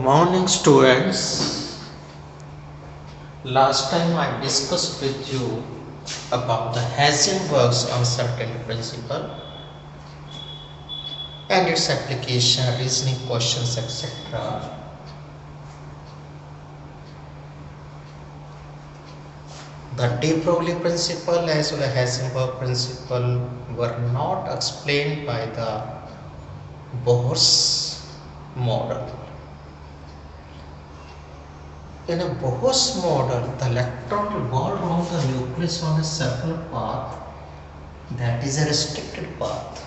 Morning students. Last time I discussed with you about the Heisenberg's uncertainty principle and its application, reasoning questions, etc. The de Broglie principle as well as Heisenberg principle were not explained by the Bohr's model. In a Bohr's model, the electron revolves around the nucleus on a circular path that is a restricted path.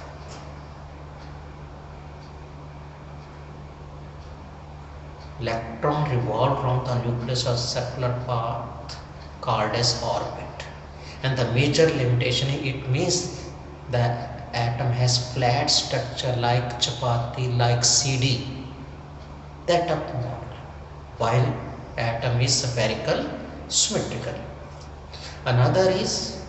Electron revolve around the nucleus on a circular path called as orbit. And the major limitation, it means the atom has flat structure like chapati, like CD. That of the model. While atom is spherical, symmetrical. Another is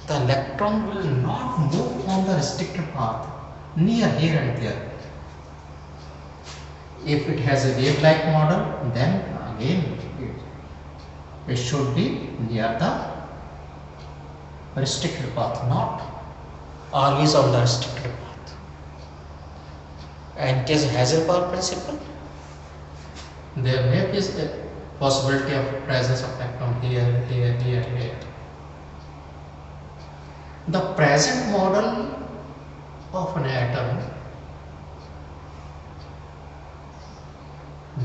the electron will not move on the restricted path near here and there. If it has a wave-like model, then again it should be near the restricted path, not always on the restricted path. And case Heisenberg principle, there may be a possibility of presence of electron here, here, here, here. The present model of an atom,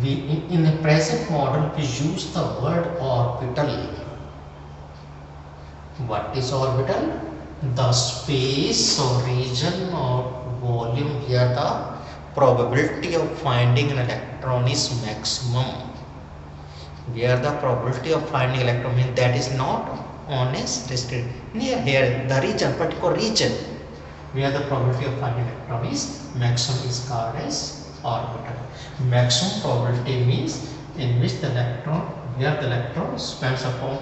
in the present model we use the word orbital. What is orbital? The space or region or volume where the probability of finding an electron is maximum. Where the probability of finding electron means that is not on a restricted near here, the region, particular region where the probability of finding electron is maximum is called as orbital. Maximum probability means in which the electron, where the electron spends upon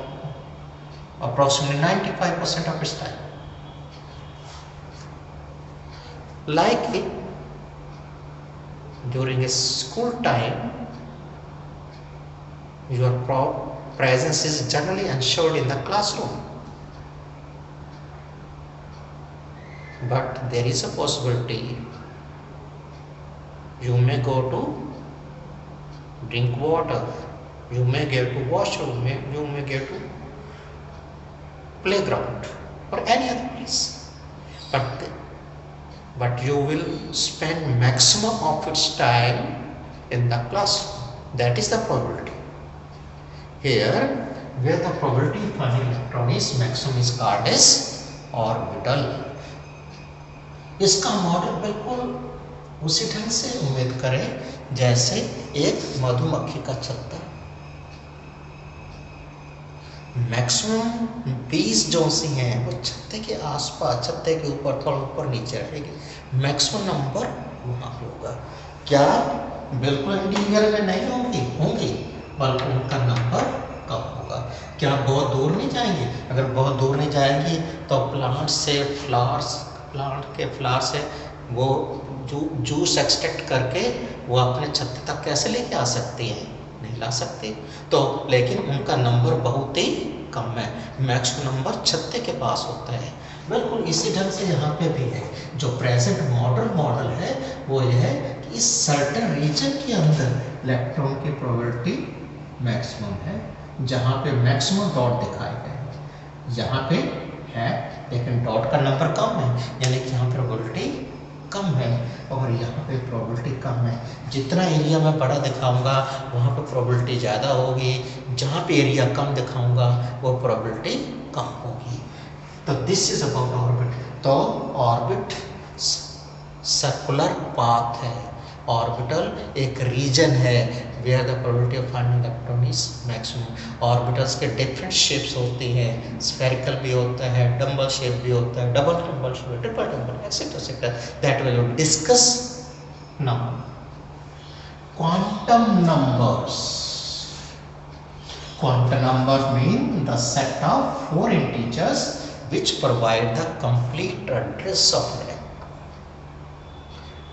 approximately 95% of its time. Like it, during a school time, your presence is generally ensured in the classroom. But there is a possibility you may go to drink water, you may go to washroom, you may go to playground or any other place. But you will spend maximum of its time in the classroom. That is the probability. Here, where the probability of finding electron is maximum is called as orbital. इसका model बिल्कुल उसी ढंग से उम्मीद करें जैसे एक मधुमक्खी का छत्ता। मैक्सिमम बीज जो सी हैं वो छत्ते के आसपास, छत्ते के ऊपर, थोड़ा ऊपर नीचे रहेगी। मैक्सिमम नंबर वहाँ पे होगा। क्या बिल्कुल इंटीरियर में नहीं होंगी, बल्कि उनका नंबर कम होगा। क्या बहुत दूर नहीं जाएंगे? अगर बहुत दूर नहीं जाएंगी तो प्लांट के फ्लावर से वो जूस एक्सट्रैक्ट करके वो अपने छत्ते तक कैसे लेके आ सकती हैं? नहीं ला सकते। तो लेकिन उनका नंबर बहुत ही कम है। मैक्सिमम नंबर छत्ते के पास होता है। बिल्कुल इसी ढंग से यहाँ पे भी है। जो प्रेजेंट मॉडल है वो यह है कि इस सर्टेन रीजन के अंदर इलेक्ट्रॉन की प्रोबेबिलिटी मैक्सिमम है, जहाँ पे मैक्सिमम डॉट दिखाए गए हैं। यहाँ पे है लेकिन डॉट का नंबर कम है, यानी कि यहाँ प्रोबेबिलिटी कम है और यहाँ पे प्रोबेबिलिटी कम है। जितना एरिया मैं बड़ा दिखाऊंगा वहाँ पे प्रोबेबिलिटी ज़्यादा होगी, जहाँ पे एरिया कम दिखाऊंगा वो प्रोबेबिलिटी कम होगी। तो दिस इज अबाउट ऑर्बिट। तो ऑर्बिट सर्कुलर पाथ है, ऑर्बिटल एक रीजन है where the probability of finding electron is maximum. Orbitals के डिफरेंट शेप्स होती हैं, स्फेरिकल भी होता है, डम्बल शेप भी होता है, double dumbbell shape, triple dumbbell, etcetera, that will discuss now. Quantum numbers mean the set of 4 integers which provide the complete address of an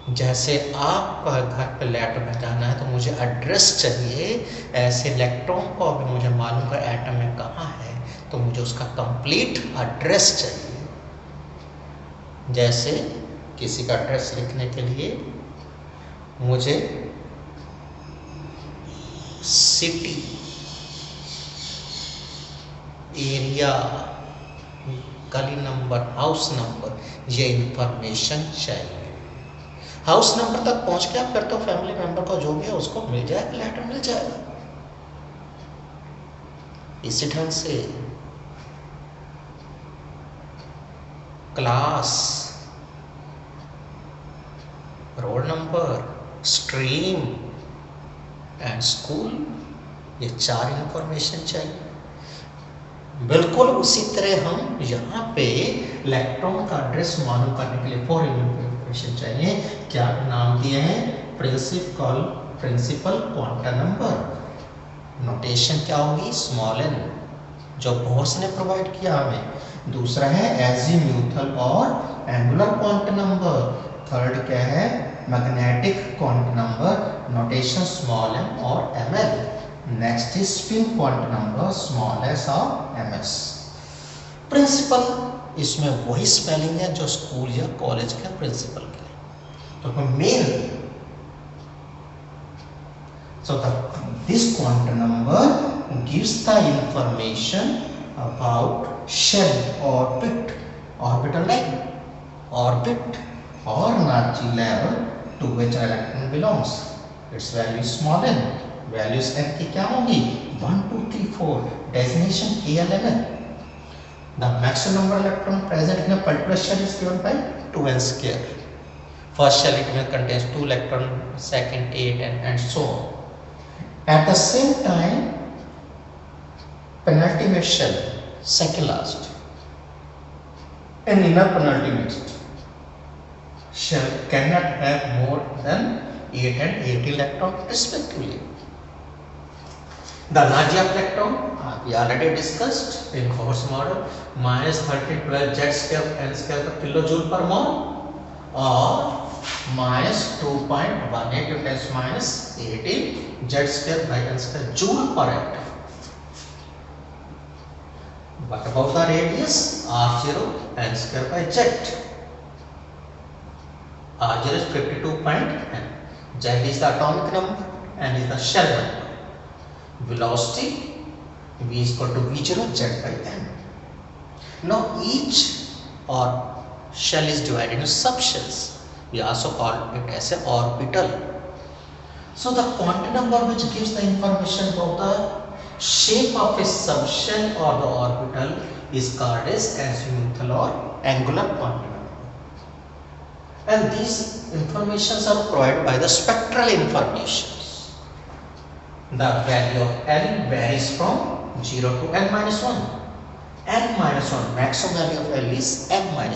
जैसे आपका घर पे लैब में जाना है तो मुझे एड्रेस चाहिए, ऐसे इलेक्ट्रॉन को अभी मुझे मालूम है एटम में कहाँ है, तो मुझे उसका कंप्लीट एड्रेस चाहिए। जैसे किसी का एड्रेस लिखने के लिए मुझे सिटी, एरिया, गली नंबर, हाउस नंबर, ये इंफॉर्मेशन चाहिए। हाउस नंबर तक पहुंच गया फिर तो फैमिली मेंबर को जो भी है उसको मिल जाएगा, लेटर मिल जाएगा। इसी ढंग से class, roll number, stream and school, ये 4 इंफॉर्मेशन चाहिए। बिल्कुल उसी तरह हम यहाँ पे इलेक्ट्रॉन का एड्रेस मालूम करने के लिए 4 इंफॉर्मेशन चाहिए। क्या नाम दिए हैं? प्रिंसिपल क्वांटम नंबर, नोटेशन क्या होगी? स्मॉल n, जो बोर्स ने प्रोवाइड किया हमें। दूसरा है एजीम्यूथल और एंगुलर क्वांटम नंबर। थर्ड क्या है? Magnetic quantum number, notation small m और ml। Next is spin quantum number, small s और ms। प्रिंसिपल, इसमें वही स्पेलिंग है जो स्कूल या कॉलेज के प्रिंसिपल के लिए। तो main, so this quantum number gives the information about shell, orbit, orbital line, orbit or energy level to which electron belongs. Its value is small n. Values n की क्या होगी? 1, 2, 3, 4. Designation KLMN. The maximum number of electron present in a particular shell is given by 2n square. First shell it contains 2 electron, second 8 and so on. At the same time, penultimate shell, second last, and inner penultimate shell cannot have more than 8 and 8 electrons respectively. The energy of electron we already discussed in Bohr's model, minus 1312 z square n square per kilojoule per mole or minus 2.18 × 10⁻18 z square by n square joule per atom. What about the radius? r0 n square by z. r0 is 52.n. z is the atomic number, n is the shell number. Velocity v is equal to v0 z by n. Now each or shell is divided into subshells. We also call it as an orbital. So the quantum number which gives the information about the shape of a subshell or the orbital is called as azimuthal or angular quantum number. And these informations are provided by the spectral informations. The value of L varies from 0 to n-1. n-1, maximum value of L is n-1.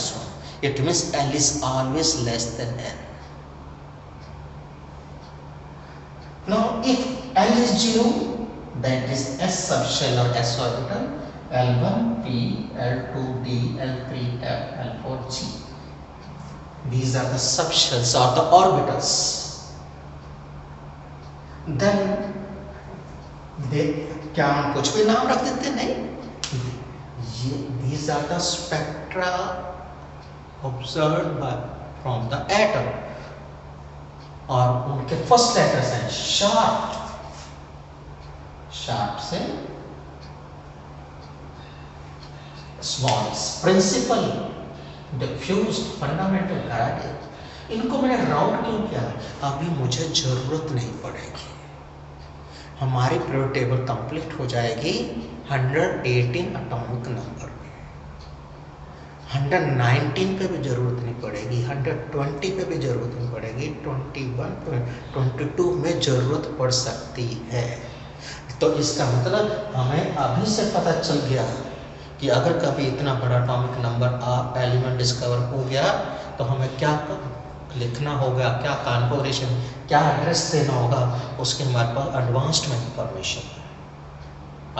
It means L is always less than n. Now if L is 0, that is S subshell or S orbital, L1, P, L2, D, L3, F, L4, G. These are the subshells or the orbitals. Then क्या हम कुछ भी नाम रख देते? नहीं, ये these are the spectra observed from the atom और उनके फर्स्ट लेटर्स हैं शार्प, शार्प से small, principal, diffuse, fundamental, gradient. इनको मैंने राउंड क्यों किया? अभी मुझे जरूरत नहीं पड़ेगी। हमारी पीरियड टेबल कंप्लीट हो जाएगी 118 एटॉमिक नंबर में। 119 पे भी जरूरत नहीं पड़ेगी, 120 पे भी जरूरत नहीं पड़ेगी, 21, 22 में जरूरत पड़ सकती है। तो इसका मतलब हमें अभी से पता चल गया कि अगर कभी इतना बड़ा एटॉमिक नंबर एलिमेंट डिस्कवर हो गया तो हमें क्या लिखना होगा, क्या कॉन्फ़िगरेशन, क्या एड्रेस देना होगा, उसके हमारे पास एडवांस्ड में इंफॉर्मेशन है।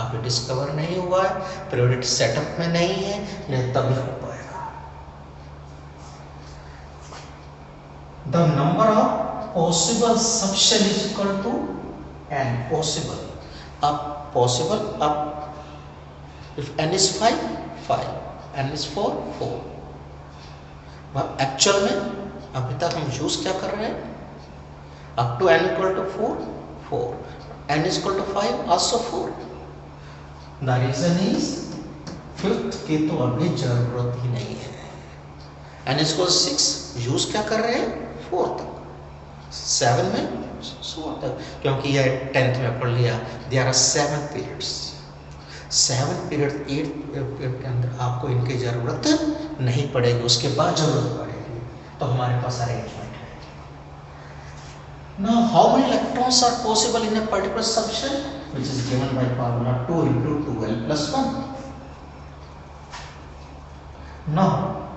अभी डिस्कवर नहीं हुआ है, पीरियोडिक सेटअप में नहीं है, ये तभी हो पाएगा। the number of possible subshell is equal to n possible. Up possible up, if n is 5 5, n is 4 4. Actual में अभी तक हम यूज क्या कर रहे हैं, up to n equal to 4 4, n is equal to 5 also 4. The reason is fifth की तो अभी जरूरत ही नहीं है. n इज इक्वल 6 यूज क्या कर रहे हैं 4 तक, 7 में 4 तक, क्योंकि ये 10th में पढ़ लिया. There are 7 periods, 7 period 8 period के अंदर आपको इनकी जरूरत नहीं पड़ेगी, उसके बाद जरूरत पड़ेगी. तो हमारे पास अरेंजमेंट है. Now how many electrons are possible in a particular subshell, which is given by formula 2 into 2l plus 1. Now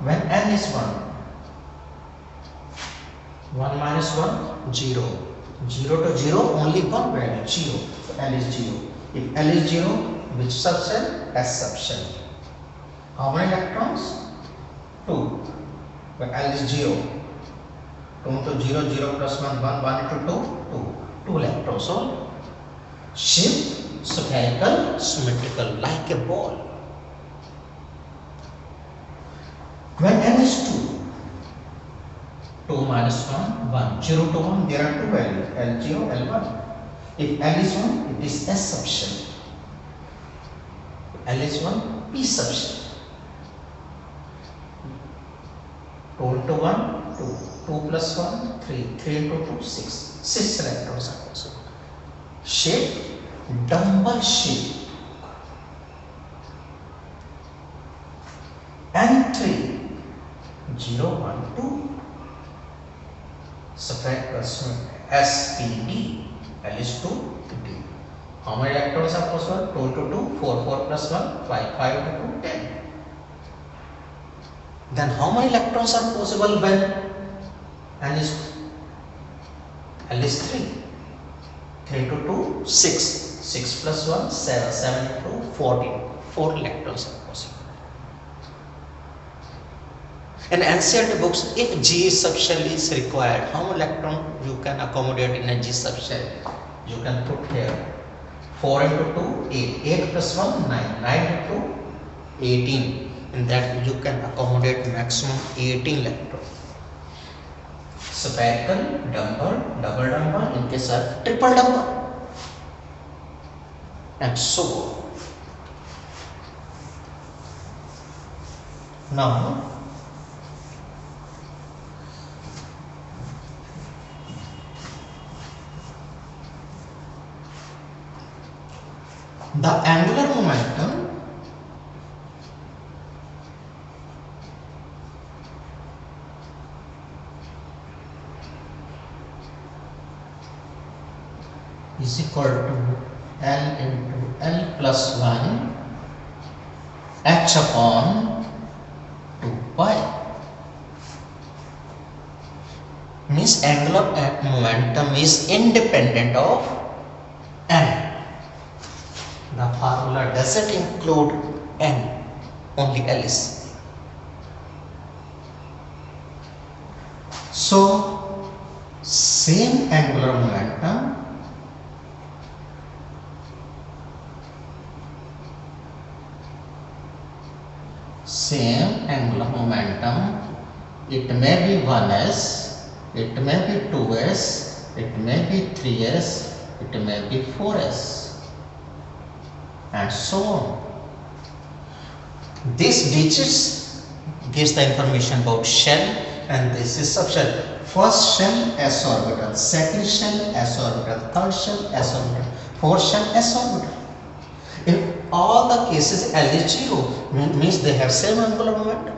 when n is 1, 1 minus 1 0, 0 to 0 only one value 0, so l is 0. If l is 0, which subshell? S subshell. How many electrons? 2. When l is 0, 2 to 0, 0 plus 1 1, 1 into 2 2, 2 electrons. So shape spherical, symmetrical, like a ball. When n is 2, 2 minus 1 1, 0 to 1 there are two values, L0 L1. If l is 1, it is S subshell. L is 1, P subshell. 2 into 1 2, 2 plus 1 3, 3 into 2 6, 6 electrons are possible. Shape dumbbell shape. N3 0 1 2, spherical SPD, L is 2 D. How many electrons are possible? 2 into 2 4, 4 plus 1 5, 5 into 2 10. Then how many electrons are possible when n is L is 3, 3 into 2 6, 6 plus 1 7, 7 into 14, 4 electrons are possible. In ancient books, if G subshell is required, how many electron you can accommodate in a G subshell? You can put here 4 into 2 8, 8 plus 1 9, 9 into 18. In that you can accommodate maximum 18 electrons. Spherical, dumbbell, double dumbbell, in case of triple dumbbell, and so on. Now the angular momentum is equal to L into L plus 1 h upon 2 pi. Means angular momentum is independent of n. The formula doesn't include n, only L is. So same angular momentum it may be 1s, it may be 2s, it may be 3s, it may be 4s, and so on. These digits gives the information about shell, and this is subshell. First shell s orbital, second shell s orbital, third shell s orbital, fourth shell s orbital. In all the cases L is 0, means they have same angular momentum.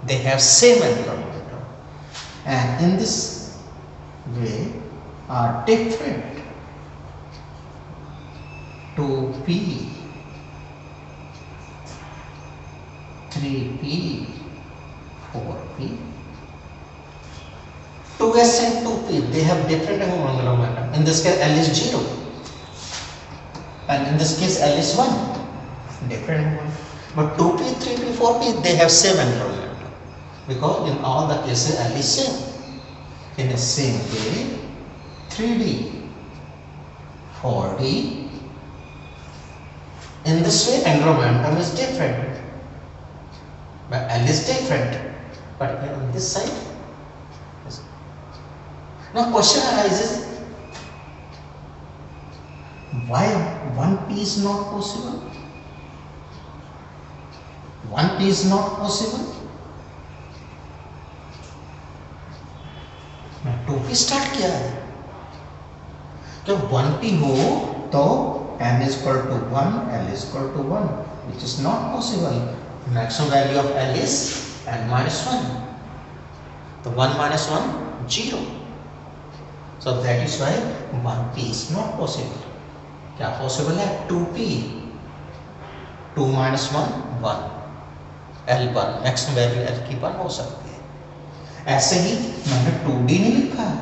They have same angular momentum, and in this way are different. 2p, 3p, 4p, 2s and 2p, they have different angular momentum. In this case L is 0, and in this case L is 1, different one. But 2p, 3p, 4p, they have same angular momentum. because in all the cases L is same. In the same way, 3D, 4D, in this way angular momentum is different, but L is different, but on this side. Now question arises, why 1p is not possible? 1p is not possible. मैं 2p start किया है, जब 1p हो तो n is equal to 1, L is equal to 1, which is not possible. Maximum value of L is n minus 1. So 1 minus 1, 0. So that is why 1p is not possible. क्या possible है? 2p. 2 minus 1, 1. L1, maximum value L की 1 हो सकती है. ऐसे ही मैंने 2D नहीं लिखा है,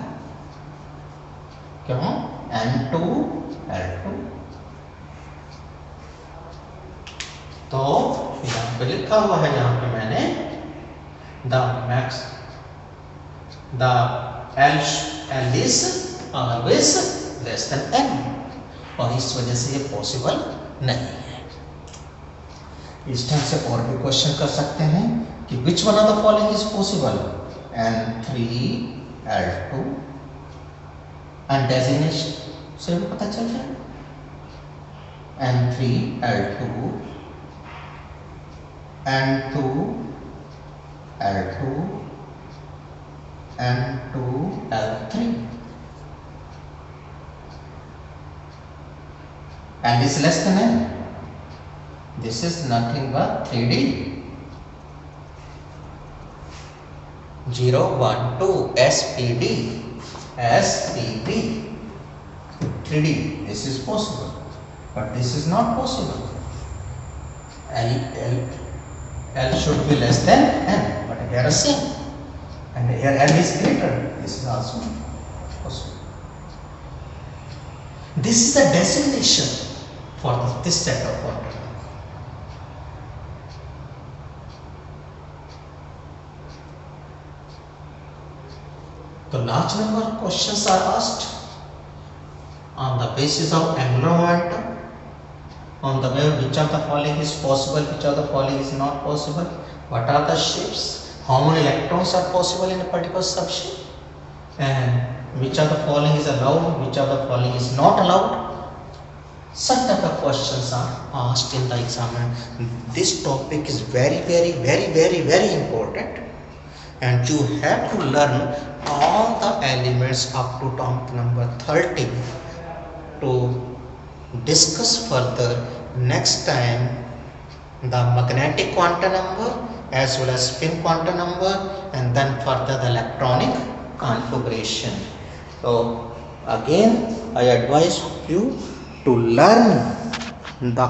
क्यों? N2, L2. तो यहाँ पे लिखा हुआ है, यहाँ पे मैंने the L is always less than n, और इस वजह से ये पॉसिबल नहीं है. इस टाइम से और भी क्वेश्चन कर सकते हैं कि which one of the following is possible? N3, L2, and designation से भी पता चल जाए. N3, L2, N2, L2, N2, L3. L is less than N. This is nothing but 3D. 0, 1, 2, SPD, SPD, 3D. This is possible, but this is not possible. L should be less than N, but here is same, and here N is greater. This is also possible. This is the designation for this set of quantum. So large number of questions are asked on the basis of angular momentum, on the way which of the following is possible, which of the following is not possible, what are the shapes, how many electrons are possible in a particular subshape, and which of the following is allowed, which of the following is not allowed. Such type of questions are asked in the exam. This topic is very important, and you have to learn all the elements up to term number 30 to discuss further next time the magnetic quantum number as well as spin quantum number, and then further the electronic configuration. So again I advise you to learn the